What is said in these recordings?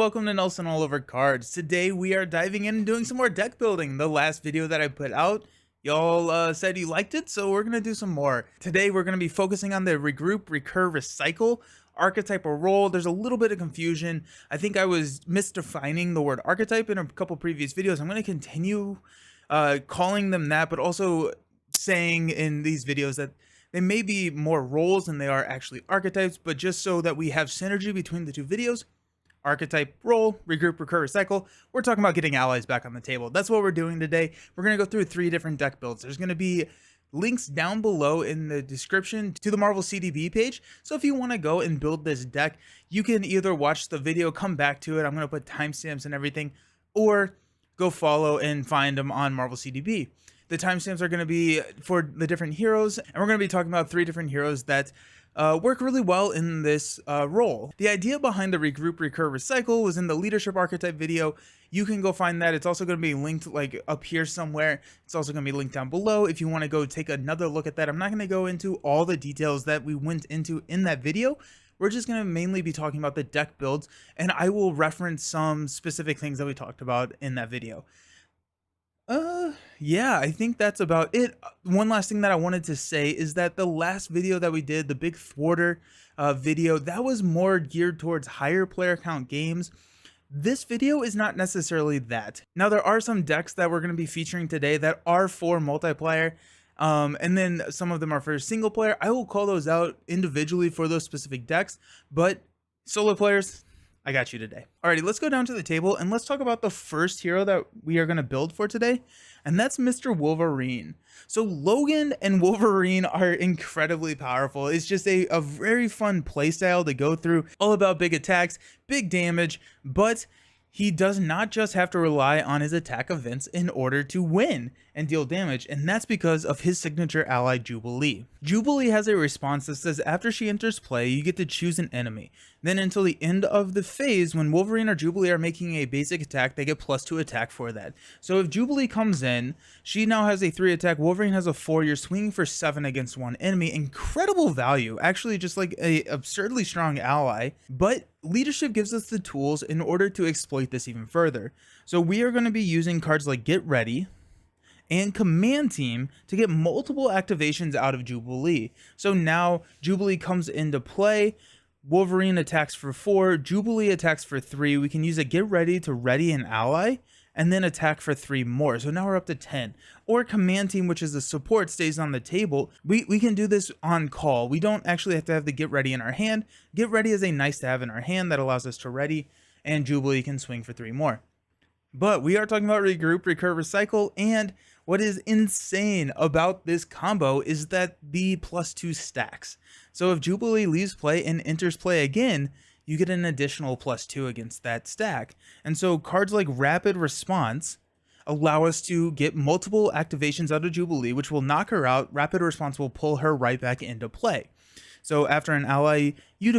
welcome to Nelson All Over Cards. Today we are diving in and doing some more deck building. The last video that I put out, y'all said you liked it, so we're going to do some more. Today we're going to be focusing on the Regroup, Recur, Recycle archetype or role. There's a little bit of confusion. I think I was misdefining the word archetype in a couple previous videos. I'm going to continue calling them that, but also saying in these videos that they may be more roles than they are actually archetypes, but just so that we have synergy between the two videos, archetype, role, regroup, recur, recycle, we're talking about getting allies back on the table. That's what we're doing today. We're going to go through 3 different deck builds. There's going to be links down below in the description to the Marvel CDB page. So if you want to go and build this deck, you can either watch the video, come back to it. I'm going to put timestamps and everything, or go follow and find them on Marvel CDB. The timestamps are going to be for the different heroes, and we're going to be talking about 3 different heroes that work really well in this role. The idea behind the regroup, recur, recycle was in the leadership archetype video. You can go find that. It's also going to be linked like up here somewhere. It's also going to be linked down below if you want to go take another look at that. I'm not going to go into all the details that we went into in that video. We're just going to mainly be talking about the deck builds, and I will reference some specific things that we talked about in that video. Yeah, I think that's about it. One last thing that I wanted to say is that the last video that we did, the big thwarter video, that was more geared towards higher player count games. This video is not necessarily that. Now, there are some decks that we're going to be featuring today that are for multiplayer, and then some of them are for single player. I will call those out individually for those specific decks, but solo players, I got you today. Alrighty, let's go down to the table and let's talk about the first hero that we are going to build for today, and that's Mr. Wolverine. So Logan and Wolverine are incredibly powerful. It's just a very fun playstyle to go through, all about big attacks, big damage, but he does not just have to rely on his attack events in order to win and deal damage, and that's because of his signature ally, Jubilee. Jubilee has a response that says after she enters play, you get to choose an enemy. Then until the end of the phase, when Wolverine or Jubilee are making a basic attack, they get +2 attack for that. So if Jubilee comes in, she now has a 3 attack, Wolverine has a 4, you're swinging for 7 against one enemy. Incredible value, actually just like a absurdly strong ally, but leadership gives us the tools in order to exploit this even further. So we are going to be using cards like Get Ready and Command Team to get multiple activations out of Jubilee. So now Jubilee comes into play, Wolverine attacks for 4, Jubilee attacks for 3. We can use a Get Ready to ready an ally and then attack for 3 more. So now we're up to 10. Or Command Team, which is a support, stays on the table. We can do this on call. We don't actually have to have the Get Ready in our hand. Get Ready is a nice to have in our hand that allows us to ready, and Jubilee can swing for 3 more. But we are talking about Regroup, Recur, Recycle, and what is insane about this combo is that the +2 stacks. So if Jubilee leaves play and enters play again, you get an additional +2 against that stack. And so cards like Rapid Response allow us to get multiple activations out of Jubilee, which will knock her out. Rapid Response will pull her right back into play. So after an ally you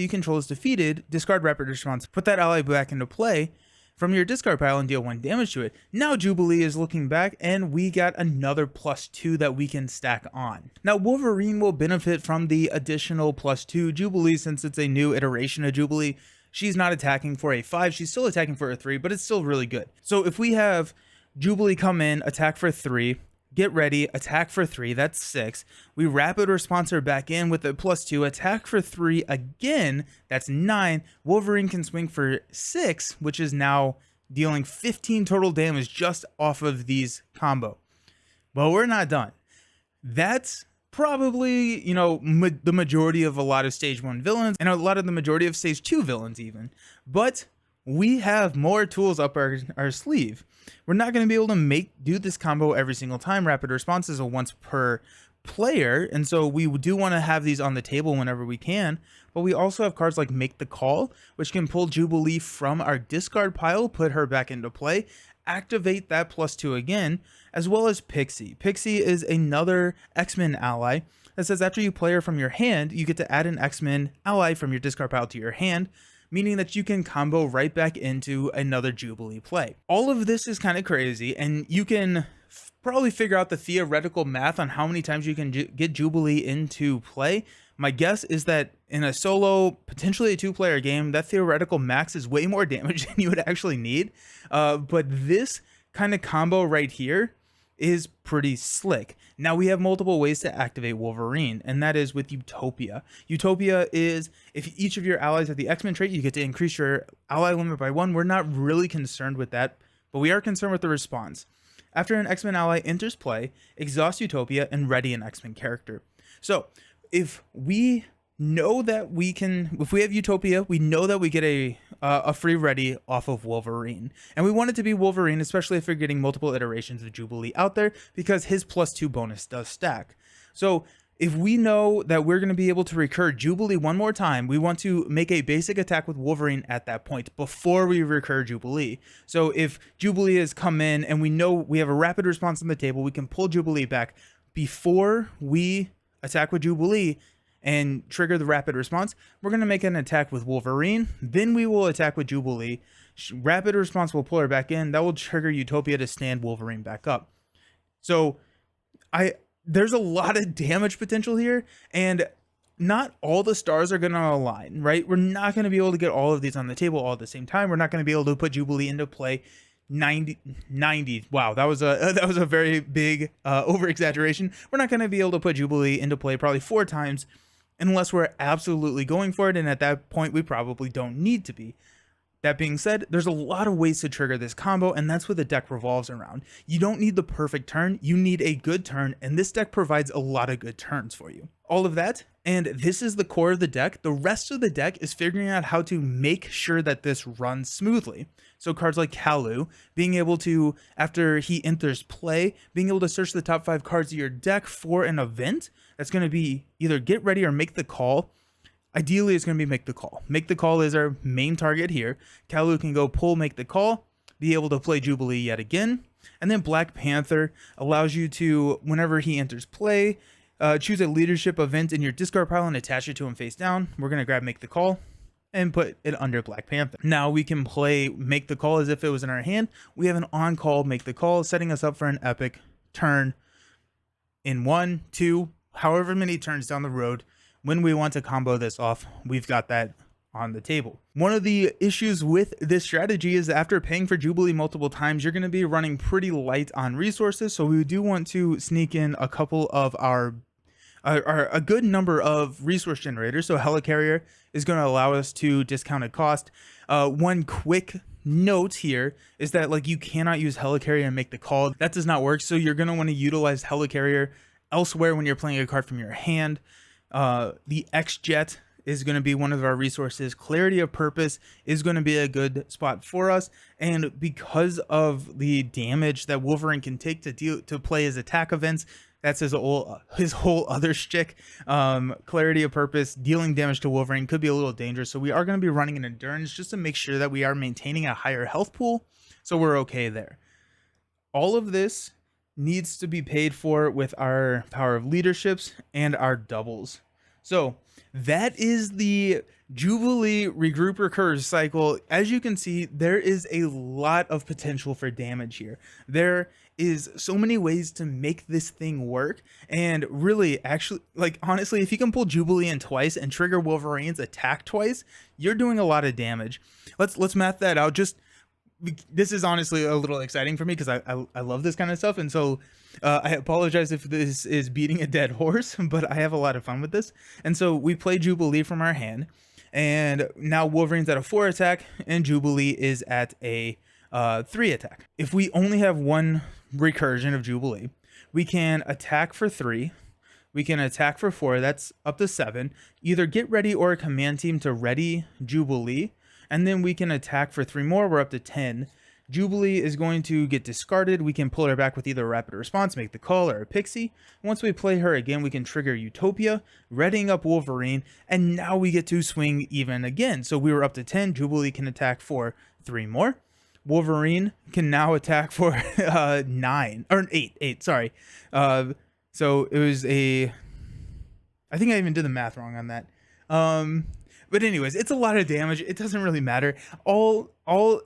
control is defeated, discard Rapid Response, put that ally back into play from your discard pile and deal 1 damage to it. Now Jubilee is looking back and we got another +2 that we can stack on. Now Wolverine will benefit from the additional +2. Jubilee, since it's a new iteration of Jubilee, she's not attacking for a 5, she's still attacking for a 3, but it's still really good. So if we have Jubilee come in, attack for 3, Get Ready, attack for 3, that's 6. We Rapid Response her back in with a +2, attack for 3 again, that's 9. Wolverine can swing for 6, which is now dealing 15 total damage just off of these combo. But we're not done. That's probably, the majority of a lot of stage 1 villains, and a lot of the majority of stage 2 villains even. But we have more tools up our sleeve. We're not going to be able to do this combo every single time. Rapid Response is a once per player, and so we do want to have these on the table whenever we can. But we also have cards like Make the Call, which can pull Jubilee from our discard pile, put her back into play, activate that +2 again, as well as Pixie. Pixie is another X-Men ally that says after you play her from your hand, you get to add an X-Men ally from your discard pile to your hand, meaning that you can combo right back into another Jubilee play. All of this is kind of crazy, and you can probably figure out the theoretical math on how many times you can get Jubilee into play. My guess is that in a solo, potentially a 2-player game, that theoretical max is way more damage than you would actually need. But this kind of combo right here is pretty slick. Now we have multiple ways to activate Wolverine, and that is with Utopia. Utopia is if each of your allies have the X-Men trait, you get to increase your ally limit by 1. We're not really concerned with that, but we are concerned with the response. After an X-Men ally enters play, exhaust Utopia and ready an X-Men character. So if we know that we can, if we have Utopia, we know that we get a free ready off of Wolverine, and we want it to be Wolverine, especially if you're getting multiple iterations of Jubilee out there, because his +2 bonus does stack. So if we know that we're going to be able to recur Jubilee one more time, we want to make a basic attack with Wolverine at that point before we recur Jubilee. So if Jubilee has come in and we know we have a rapid response on the table, we can pull Jubilee back before we attack with Jubilee and trigger the rapid response. We're going to make an attack with Wolverine, then we will attack with Jubilee. Rapid response will pull her back in. That will trigger Utopia to stand Wolverine back up. So there's a lot of damage potential here, and not all the stars are going to align, right? We're not going to be able to get all of these on the table all at the same time. We're not going to be able to put Jubilee into play 90. Wow, that was a very big over exaggeration. We're not going to be able to put Jubilee into play probably 4 times unless we're absolutely going for it, and at that point we probably don't need to be. That being said, there's a lot of ways to trigger this combo, and that's what the deck revolves around. You don't need the perfect turn, you need a good turn, and this deck provides a lot of good turns for you. All of that, and this is the core of the deck. The rest of the deck is figuring out how to make sure that this runs smoothly. So cards like Kalu, being able to, after he enters play, being able to search the top 5 cards of your deck for an event that's going to be either get ready or make the call. Ideally, it's going to be make the call. Make the call is our main target here. Kalu can go pull, make the call, be able to play Jubilee yet again. And then Black Panther allows you to, whenever he enters play, choose a leadership event in your discard pile and attach it to him face down. We're going to grab make the call and put it under Black Panther. Now we can play make the call as if it was in our hand. We have an on-call make the call, setting us up for an epic turn in 1, 2, however many turns down the road. When we want to combo this off, we've got that on the table. One of the issues with this strategy is that after paying for Jubilee multiple times, you're going to be running pretty light on resources. So we do want to sneak in a couple of a good number of resource generators. So Helicarrier is going to allow us to discounted cost. One quick note here is that like you cannot use Helicarrier and make the call. That does not work. So you're going to want to utilize Helicarrier elsewhere when you're playing a card from your hand. The X-Jet is going to be one of our resources. Clarity of Purpose is going to be a good spot for us, and because of the damage that Wolverine can take to play his attack events, that's his whole other shtick. Clarity of Purpose, dealing damage to Wolverine could be a little dangerous, so we are going to be running an Endurance just to make sure that we are maintaining a higher health pool, so we're okay there. All of this needs to be paid for with our Power of Leaderships and our doubles. So that is the Jubilee Regroup Recur cycle. As you can see, there is a lot of potential for damage here. There is so many ways to make this thing work, and really, actually, like honestly, if you can pull Jubilee in twice and trigger Wolverine's attack twice, you're doing a lot of damage. Let's math that out. This is honestly a little exciting for me because I love this kind of stuff, and so I apologize if this is beating a dead horse, but I have a lot of fun with this. And so we play Jubilee from our hand, and now Wolverine's at a 4 attack and Jubilee is at a 3 attack. If we only have one recursion of Jubilee, we can attack for 3, we can attack for 4, that's up to 7, either get ready or a command team to ready Jubilee, and then we can attack for 3 more. We're up to 10. Jubilee is going to get discarded. We can pull her back with either a rapid response, make the call, or a pixie. Once we play her again, we can trigger Utopia, readying up Wolverine, and now we get to swing even again. So we were up to 10. Jubilee can attack for 3 more. Wolverine can now attack for 9 or 8. Sorry. So it was I think I even did the math wrong on that. But anyways, it's a lot of damage. It doesn't really matter. All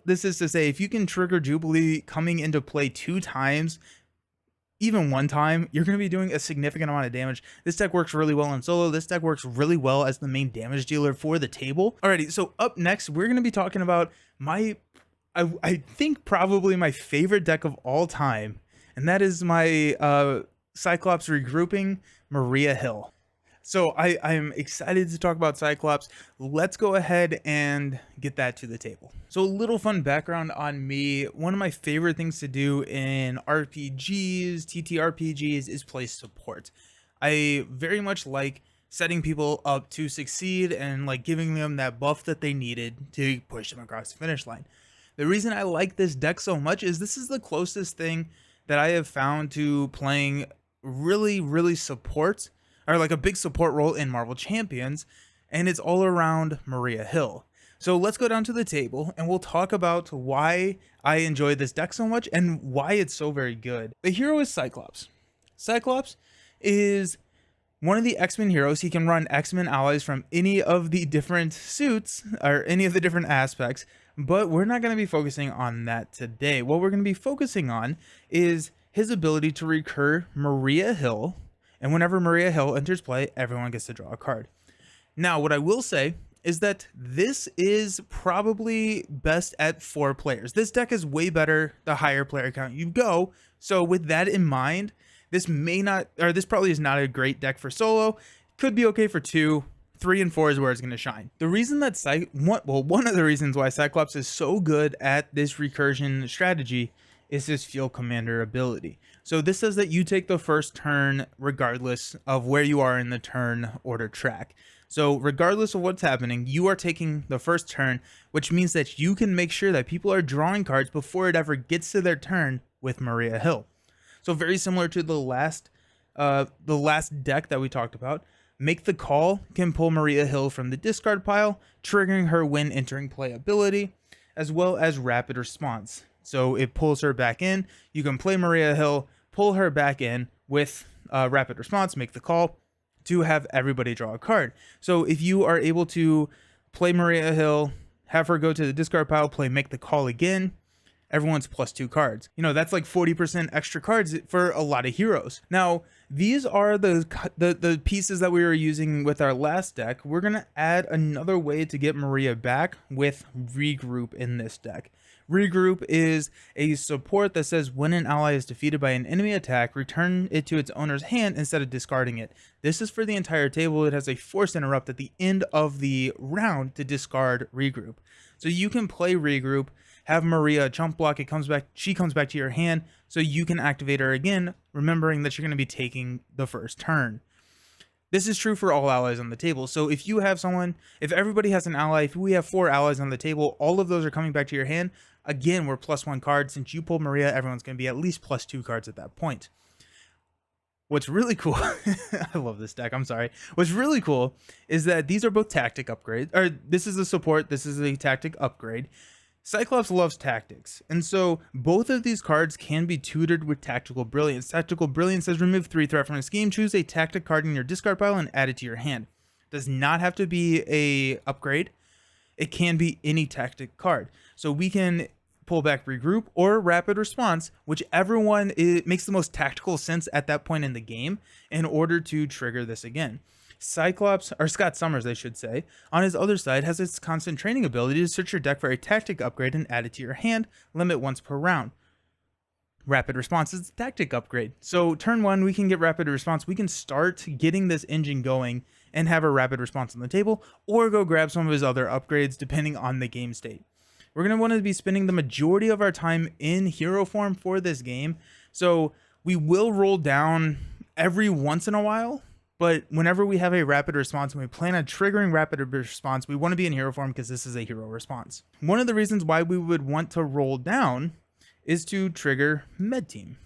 this is to say, if you can trigger Jubilee coming into play 2 times, even one time, you're going to be doing a significant amount of damage. This deck works really well in solo. This deck works really well as the main damage dealer for the table. Alrighty, so up next, we're going to be talking about I think probably my favorite deck of all time, and that is my Cyclops regrouping Maria Hill. So I'm excited to talk about Cyclops. Let's go ahead and get that to the table. So a little fun background on me. One of my favorite things to do in RPGs, TTRPGs, is play support. I very much like setting people up to succeed and like giving them that buff that they needed to push them across the finish line. The reason I like this deck so much is this is the closest thing that I have found to playing really support, or like a big support role in Marvel Champions, and it's all around Maria Hill. So let's go down to the table and we'll talk about why I enjoy this deck so much and why it's so very good. The hero is Cyclops. Cyclops is one of the X-Men heroes. He can run X-Men allies from any of the different suits or any of the different aspects, but we're not going to be focusing on that today. What we're going to be focusing on is his ability to recur Maria Hill, and whenever Maria Hill enters play, everyone gets to draw a card. Now, what I will say is that this is probably best at 4 players. This deck is way better the higher player count you go. So with that in mind, this probably is not a great deck for solo. Could be okay for 2. 3 and 4 is where it's going to shine. The reason that one of the reasons why Cyclops is so good at this recursion strategy is his Field Commander ability. So this says that you take the first turn regardless of where you are in the turn order track. So regardless of what's happening, you are taking the first turn, which means that you can make sure that people are drawing cards before it ever gets to their turn with Maria Hill. So very similar to the last deck that we talked about. Make the Call can pull Maria Hill from the discard pile, triggering her when entering play ability, as well as Rapid Response. So it pulls her back in. You can play Maria Hill, pull her back in with Rapid Response, Make the Call, to have everybody draw a card. So if you are able to play Maria Hill, have her go to the discard pile, play Make the Call again, everyone's +2 cards. You know, that's like 40% extra cards for a lot of heroes. Now, these are the pieces that we were using with our last deck. We're going to add another way to get Maria back with Regroup in this deck. Regroup is a support that says when an ally is defeated by an enemy attack, return it to its owner's hand instead of discarding it. This is for the entire table. It has a force interrupt at the end of the round to discard Regroup. So you can play Regroup, have Maria chump block, she comes back to your hand, so you can activate her again, remembering that you're going to be taking the first turn. This is true for all allies on the table. So if you have if everybody has an ally, if we have 4 allies on the table, all of those are coming back to your hand. Again, we're +1 card. Since you pulled Maria, everyone's going to be at least +2 cards at that point. What's really cool, I love this deck, I'm sorry. What's really cool is that these are both tactic upgrades, or this is a support, this is a tactic upgrade. Cyclops loves tactics, and so both of these cards can be tutored with Tactical Brilliance. Tactical Brilliance says remove 3 threat from a scheme, choose a tactic card in your discard pile and add it to your hand. Does not have to be a upgrade. It can be any tactic card. So we can pull back Regroup or Rapid Response, whichever one makes the most tactical sense at that point in the game, in order to trigger this again. Cyclops, or Scott Summers, I should say, on his other side has its constant training ability to search your deck for a tactic upgrade and add it to your hand, limit once per round. Rapid Response is a tactic upgrade. So turn 1, we can get Rapid Response. We can start getting this engine going and have a Rapid Response on the table, or go grab some of his other upgrades depending on the game state. We're going to want to be spending the majority of our time in hero form for this game. So we will roll down every once in a while, but whenever we have a Rapid Response and we plan on triggering Rapid Response, we want to be in hero form because this is a hero response. One of the reasons why we would want to roll down is to trigger Med Team.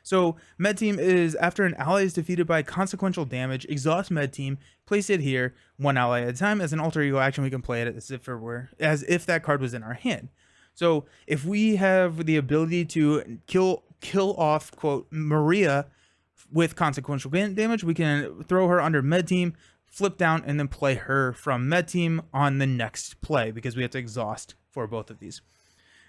So Med Team is after an ally is defeated by consequential damage, exhaust Med Team, place it here, 1 ally at a time. As an alter ego action, we can play it as if that card was in our hand. So if we have the ability to kill off, quote, Maria with consequential damage, we can throw her under Med Team, flip down, and then play her from Med Team on the next play, because we have to exhaust for both of these.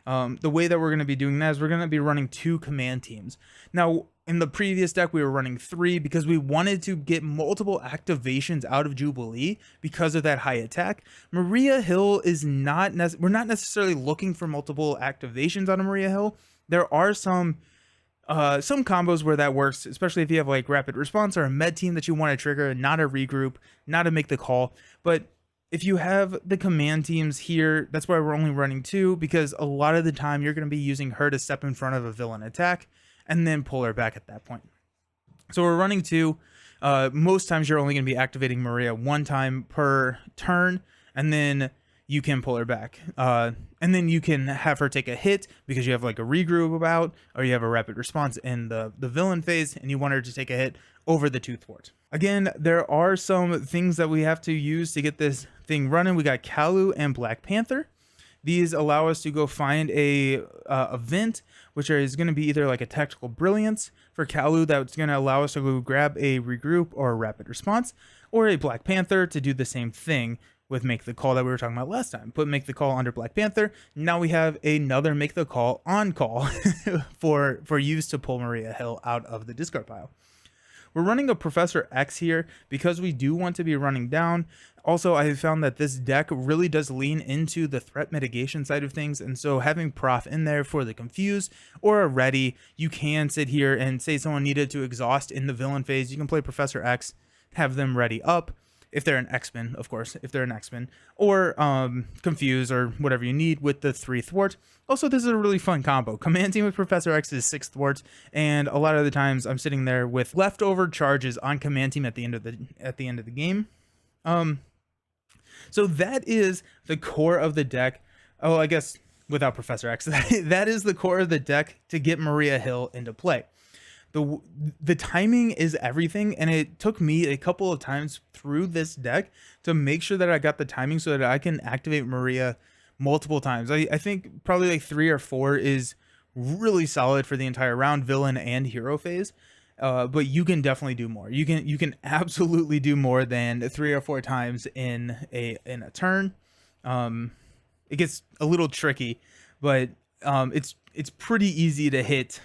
The way that we're going to be doing that is we're going to be running 2 command teams. Now, In the previous deck, we were running 3 because we wanted to get multiple activations out of Jubilee because of that high attack. Maria Hill is we're not necessarily looking for multiple activations out of Maria Hill. There are some combos where that works, especially if you have like rapid response or a med team that you want to trigger, not a regroup, not to make the call. But if you have the command teams here, that's why we're only running 2, because a lot of the time you're going to be using her to step in front of a villain attack and then pull her back at that point. So we're running 2. Most times you're only going to be activating Maria 1 time per turn, and then you can pull her back. And then you can have her take a hit because you have like a regroup about, or you have a rapid response in the villain phase, and you want her to take a hit over the 2 thwarts. Again, there are some things that we have to use to get this thing running. We got Kalu and Black Panther. These allow us to go find a event, which is going to be either like a tactical brilliance for Kalu that's going to allow us to go grab a regroup or a rapid response, or a Black Panther to do the same thing with make the call that we were talking about last time. Put make the call under Black Panther. Now we have another make the call on call for use to pull Maria Hill out of the discard pile. We're running a Professor X here because we do want to be running down. Also, I have found that this deck really does lean into the threat mitigation side of things, and so having Prof in there for the confuse or a ready, you can sit here and say someone needed to exhaust in the villain phase. You can play Professor X, have them ready up. If they're an X-Men, of course, if they're an X-Men, or confuse or whatever you need with the 3 thwart. Also, this is a really fun combo. Command team with Professor X is 6 thwarts, and a lot of the times I'm sitting there with leftover charges on command team at the end of the game. So that is the core of the deck. Oh, I guess without Professor X, that is the core of the deck to get Maria Hill into play. The timing is everything, and it took me a couple of times through this deck to make sure that I got the timing so that I can activate Maria multiple times. I think probably like 3 or 4 is really solid for the entire round, villain and hero phase. But you can definitely do more. You can absolutely do more than 3 or 4 times in a turn. It gets a little tricky, but it's pretty easy to hit.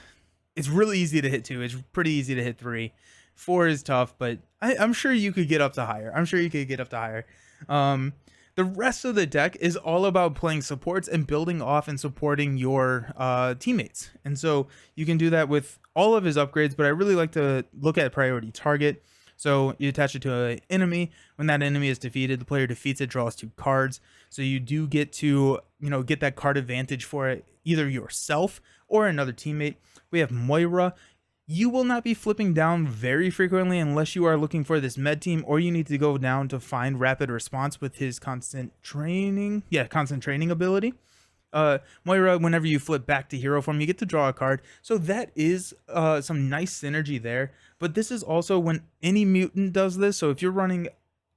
It's really easy to hit 2. It's pretty easy to hit 3. 4 is tough, but I'm sure you could get up to higher. The rest of the deck is all about playing supports and building off and supporting your teammates. And so you can do that with all of his upgrades, but I really like to look at priority target. So you attach it to an enemy. When that enemy is defeated, the player defeats it, draws 2 cards. So you do get to, get that card advantage for it, either yourself or another teammate. We have Moira. You will not be flipping down very frequently unless you are looking for this med team, or you need to go down to find rapid response with his constant training ability. Moira, whenever you flip back to hero form, you get to draw a card. So that is some nice synergy there. But this is also when any mutant does this. So if you're running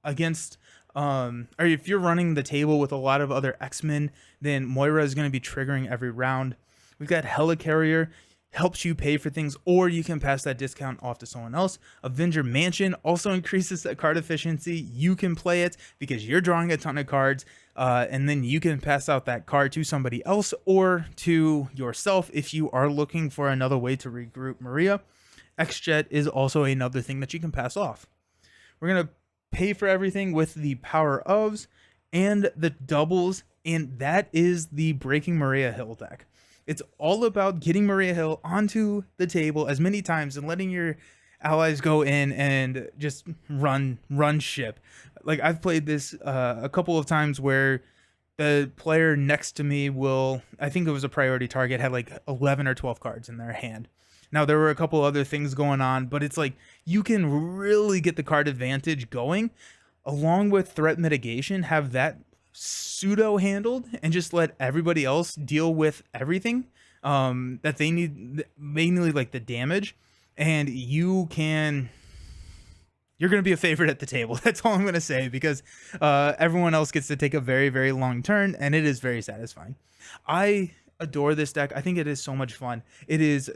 against, or if you're running the table with a lot of other X-Men, then Moira is going to be triggering every round. We've got Helicarrier. Helps you pay for things, or you can pass that discount off to someone else. Avenger Mansion also increases that card efficiency. You can play it because you're drawing a ton of cards, and then you can pass out that card to somebody else or to yourself if you are looking for another way to regroup Maria. X-Jet is also another thing that you can pass off. We're going to pay for everything with the power ofs and the doubles, and that is the Breaking Maria Hill deck. It's all about getting Maria Hill onto the table as many times and letting your allies go in and just run ship. Like, I've played this a couple of times where the player next to me I think it was a priority target, had like 11 or 12 cards in their hand. Now, there were a couple other things going on, but it's like you can really get the card advantage going along with threat mitigation, have that pseudo handled, and just let everybody else deal with everything that they need, mainly like the damage, and you're going to be a favorite at the table. That's all I'm going to say, because everyone else gets to take a very, very long turn, and it is very satisfying. I adore this deck. I think it is so much fun. It is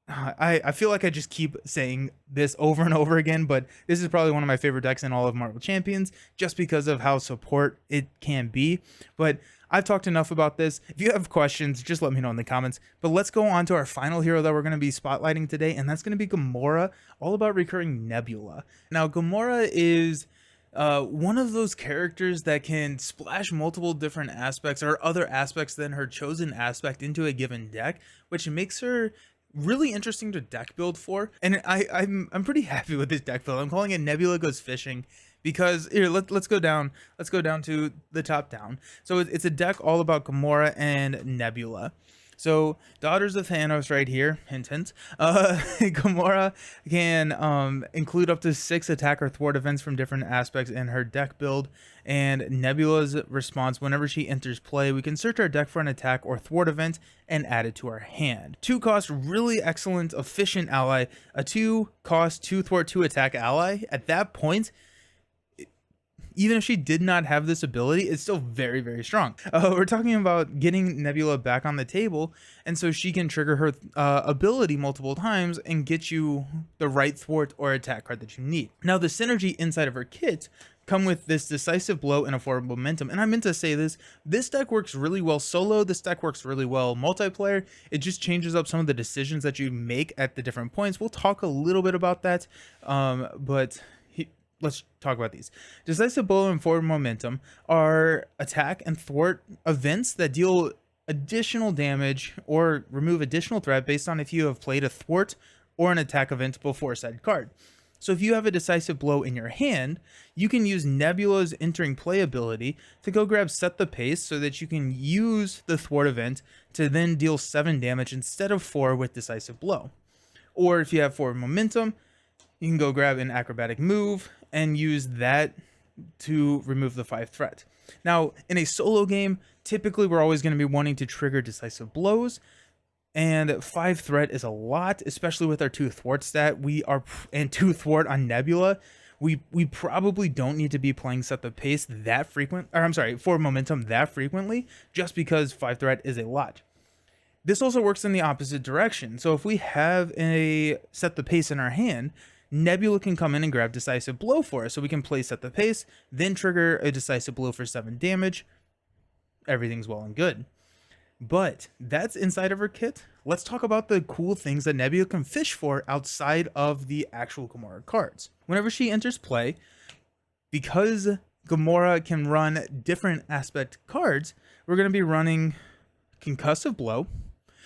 I feel like I just keep saying this over and over again, but this is probably one of my favorite decks in all of Marvel Champions, just because of how support it can be. But I've talked enough about this. If you have questions, just let me know in the comments. But let's go on to our final hero that we're going to be spotlighting today, and that's going to be Gamora, all about recurring Nebula. Now, Gamora is one of those characters that can splash multiple different aspects or other aspects than her chosen aspect into a given deck, which makes her really interesting to deck build for. And I'm pretty happy with this deck build. I'm calling it Nebula Goes Fishing, because here, let's go down to the top down. So it's a deck all about Gamora and Nebula. So Daughters of Thanos right here, hint hint. Gamora can include up to 6 attack or thwart events from different aspects in her deck build, and Nebula's response whenever she enters play, we can search our deck for an attack or thwart event and add it to our hand. 2 cost, really excellent, efficient ally. A 2 cost, 2 thwart, 2 attack ally. At that point, even if she did not have this ability, it's still very, very strong. We're talking about getting Nebula back on the table, and so she can trigger her ability multiple times and get you the right thwart or attack card that you need. Now, the synergy inside of her kit come with this decisive blow and a forward momentum. And I meant to say this deck works really well solo. This deck works really well multiplayer. It just changes up some of the decisions that you make at the different points. We'll talk a little bit about that, let's talk about these. Decisive blow and forward momentum are attack and thwart events that deal additional damage or remove additional threat based on if you have played a thwart or an attack event before said card. So if you have a decisive blow in your hand, you can use Nebula's entering play ability to go grab Set the Pace so that you can use the thwart event to then deal 7 damage instead of 4 with decisive blow. Or if you have forward momentum, you can go grab an acrobatic move and use that to remove the 5 threat. Now, in a solo game, typically we're always going to be wanting to trigger decisive blows, and 5 threat is a lot, especially with our 2 thwart stat. And 2 thwart on Nebula. We probably don't need to be playing Set the Pace that frequent, or I'm sorry, for momentum that frequently, just because 5 threat is a lot. This also works in the opposite direction. So if we have a Set the Pace in our hand, Nebula can come in and grab decisive blow for us, so we can play Set the Pace, then trigger a decisive blow for 7 damage. Everything's well and good. But that's inside of her kit. Let's talk about the cool things that Nebula can fish for outside of the actual Gamora cards. Whenever she enters play, because Gamora can run different aspect cards, we're going to be running Concussive Blow.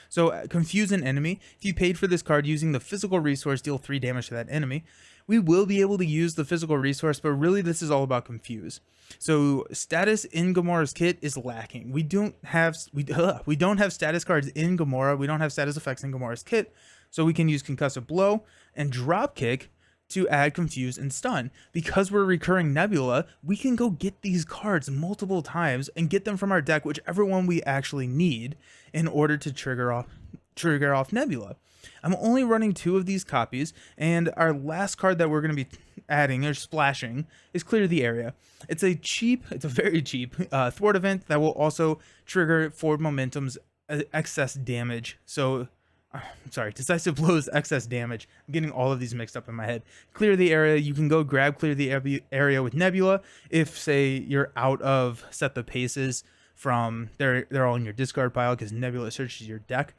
So confuse an enemy. If you paid for this card using the physical resource, deal 3 damage to that enemy. We will be able to use the physical resource, but really this is all about confuse. So status in Gamora's kit is lacking. We don't have status cards in Gamora. We don't have status effects in Gamora's kit. So we can use Concussive Blow and Drop Kick to add confuse and stun. Because we're recurring Nebula, we can go get these cards multiple times and get them from our deck, whichever one we actually need, in order to trigger off Nebula. I'm only running 2 of these copies, and our last card that we're going to be adding or splashing is Clear the Area. It's a very cheap thwart event that will also trigger forward momentum's excess damage. So decisive blows, excess damage. I'm getting all of these mixed up in my head. Clear the Area. You can go grab Clear the Area with Nebula if, say, you're out of Set the Paces from they're all in your discard pile because Nebula searches your deck.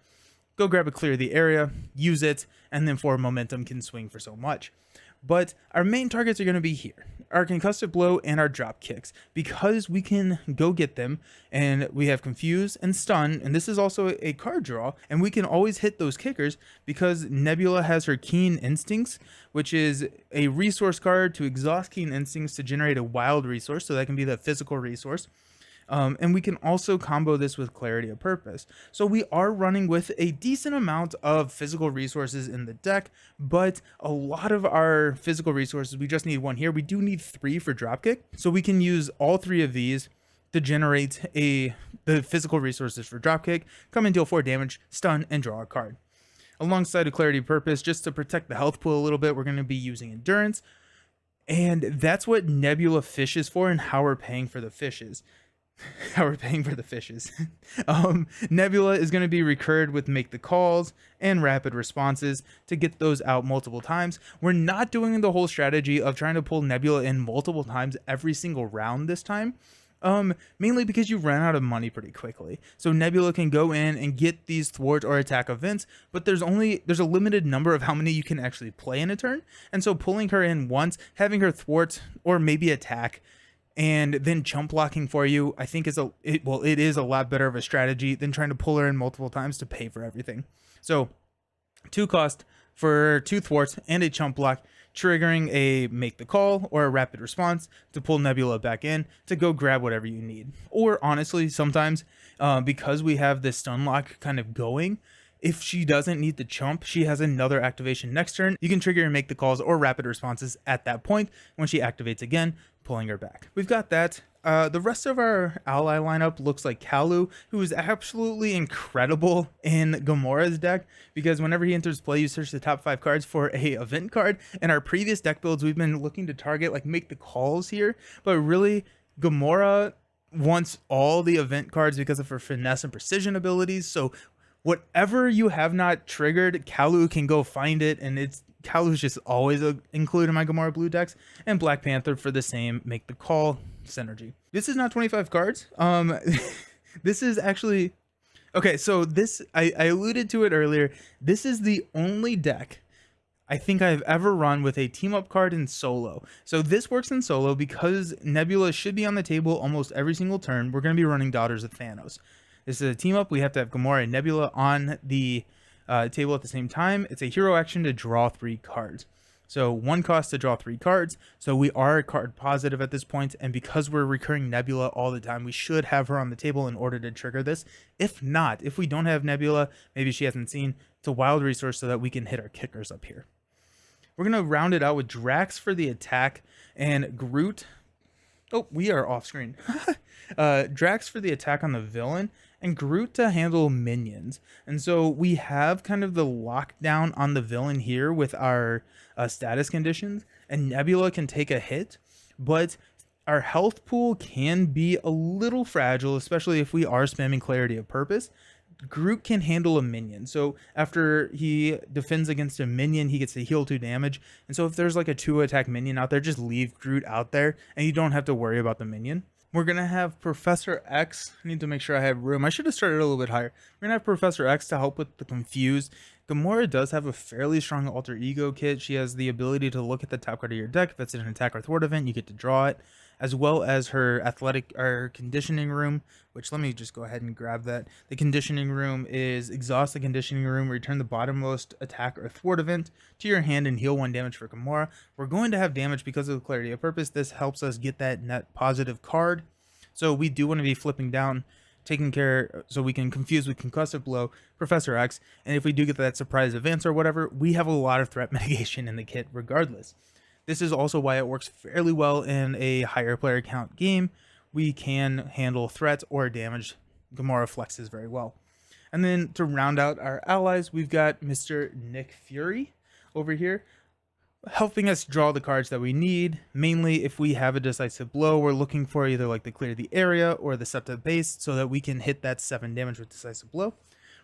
Go grab a Clear the Area, use it, and then forward momentum can swing for so much. But our main targets are going to be here, our Concussive Blow and our Drop Kicks, because we can go get them, and we have Confuse and Stun, and this is also a card draw, and we can always hit those kickers because Nebula has her Keen Instincts, which is a resource card to exhaust Keen Instincts to generate a wild resource, so that can be the physical resource. And we can also combo this with Clarity of Purpose. So we are running with a decent amount of physical resources in the deck, but a lot of our physical resources, we just need 1 here. We do need 3 for Dropkick. So we can use all 3 of these to generate the physical resources for Dropkick, come and deal 4 damage, stun, and draw a card. Alongside of Clarity of Purpose, just to protect the health pool a little bit, we're going to be using Endurance. And that's what Nebula fishes for and how we're paying for the fishes. how we're paying for the fishes. Nebula is going to be recurred with make the calls and rapid responses to get those out multiple times. We're not doing the whole strategy of trying to pull Nebula in multiple times every single round this time. Mainly because you run out of money pretty quickly. So Nebula can go in and get these thwart or attack events, but there's a limited number of how many you can actually play in a turn. And so pulling her in once, having her thwart or maybe attack, and then chump blocking for you, I think it is a lot better of a strategy than trying to pull her in multiple times to pay for everything. So 2 cost for 2 thwarts and a chump block, triggering a make the call or a rapid response to pull Nebula back in to go grab whatever you need. Or honestly, sometimes because we have this stun lock kind of going, if she doesn't need the chump, she has another activation next turn. You can trigger and make the calls or rapid responses at that point. When she activates again, pulling her back. We've got that. The rest of our ally lineup looks like Kalu, who is absolutely incredible in Gamora's deck, because whenever he enters play, you search the top 5 cards for a event card. In our previous deck builds, we've been looking to target, like, make the calls here, but really, Gamora wants all the event cards because of her finesse and precision abilities. So whatever you have not triggered, Kalu can go find it, and Kalu's just always included in my Gamora blue decks, and Black Panther for the same make the call synergy. This is not 25 cards. This is actually okay. So this I alluded to it earlier. This is the only deck I think I've ever run with a team up card in solo. So this works in solo because Nebula should be on the table almost every single turn. We're going to be running Daughters of Thanos. This is a team up. We have to have Gamora and Nebula on the table at the same time. It's a hero action to draw 3 cards. So 1 cost to draw 3 cards. So we are card positive at this point, and because we're recurring Nebula all the time, we should have her on the table in order to trigger this. If not, if we don't have Nebula, maybe she hasn't seen, it's a wild resource so that we can hit our kickers up here. We're going to round it out with Drax for the attack and Groot. Oh, we are off screen. Drax for the attack on the villain and Groot to handle minions. And so we have kind of the lockdown on the villain here with our status conditions, and Nebula can take a hit, but our health pool can be a little fragile, especially if we are spamming Clarity of Purpose. Groot can handle a minion. So after he defends against a minion, he gets to heal 2 damage. And so if there's like a 2 attack minion out there, just leave Groot out there and you don't have to worry about the minion. We're going to have Professor X. I need to make sure I have room. I should have started a little bit higher. We're going to have Professor X to help with the confused. Gamora does have a fairly strong alter ego kit. She has the ability to look at the top card of your deck. If it's an attack or thwart event, you get to draw it, as well as her athletic or conditioning room, which let me just go ahead and grab that. The conditioning room is exhaust the conditioning room, return the bottommost attack or thwart event to your hand and heal 1 damage for Gamora. We're going to have damage because of the Clarity of Purpose. This helps us get that net positive card. So we do want to be flipping down, taking care so we can confuse with Concussive Blow, Professor X, and if we do get that surprise advance or whatever, we have a lot of threat mitigation in the kit regardless. This is also why it works fairly well in a higher player count game. We can handle threats or damage. Gamora flexes very well. And then to round out our allies, we've got Mr. Nick Fury over here, helping us draw the cards that we need. Mainly if we have a decisive blow, we're looking for either like the clear the area or the Septa base so that we can hit that 7 damage with decisive blow.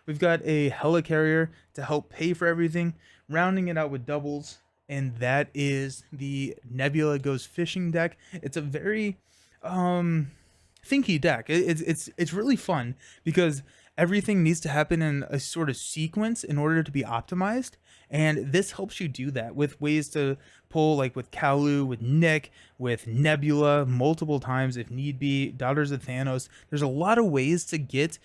We've got a Helicarrier to help pay for everything, rounding it out with doubles, and that is the Nebula Goes Fishing deck. It's a very thinky deck. It's really fun because everything needs to happen in a sort of sequence in order to be optimized. And this helps you do that with ways to pull, like with Kalu, with Nick, with Nebula, multiple times if need be, Daughters of Thanos. There's a lot of ways to get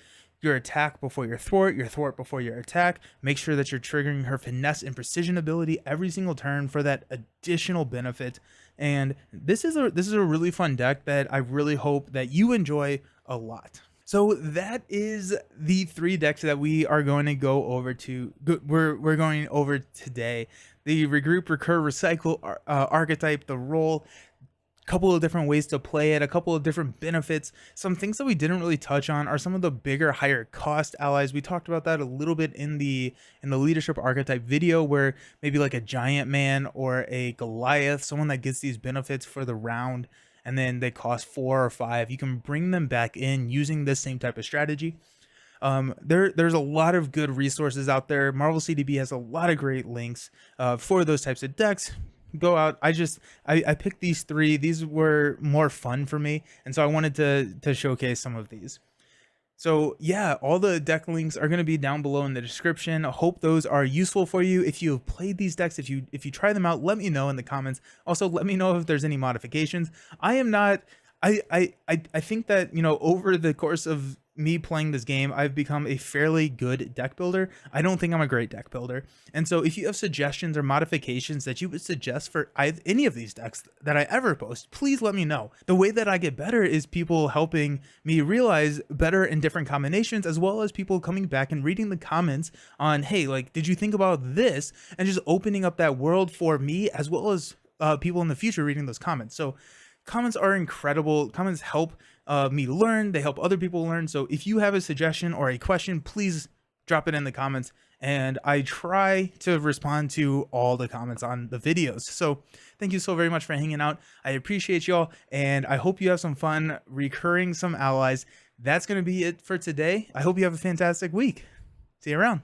your attack before your thwart before your attack. Make sure that you're triggering her finesse and precision ability every single turn for that additional benefit. And this is a really fun deck that I really hope that you enjoy a lot. So that is the 3 decks that we are going to go over to. We're going over today. The Regroup, Recur, Recycle archetype, the role, a couple of different ways to play it, a couple of different benefits. Some things that we didn't really touch on are some of the bigger, higher cost allies. We talked about that a little bit in the leadership archetype video, where maybe like a Giant Man or a Goliath, someone that gets these benefits for the round. and then they cost 4 or 5, you can bring them back in using this same type of strategy. There's a lot of good resources out there. Marvel CDB has a lot of great links for those types of decks. Go out. I picked these 3. These were more fun for me, and so I wanted to showcase some of these. So yeah, all the deck links are going to be down below in the description. I hope those are useful for you. If you have played these decks, if you try them out, let me know in the comments. Also, let me know if there's any modifications. I am not. I think that, you know, over the course of me playing this game, I've become a fairly good deck builder. I don't think I'm a great deck builder. And so if you have suggestions or modifications that you would suggest for any of these decks that I ever post, please let me know. The way that I get better is people helping me realize better and different combinations, as well as people coming back and reading the comments on, hey, like, did you think about this? And just opening up that world for me, as well as people in the future reading those comments. So comments are incredible. Comments help me learn. They help other people learn. So if you have a suggestion or a question, please drop it in the comments. And I try to respond to all the comments on the videos. So thank you so very much for hanging out. I appreciate y'all. And I hope you have some fun recurring some allies. That's going to be it for today. I hope you have a fantastic week. See you around.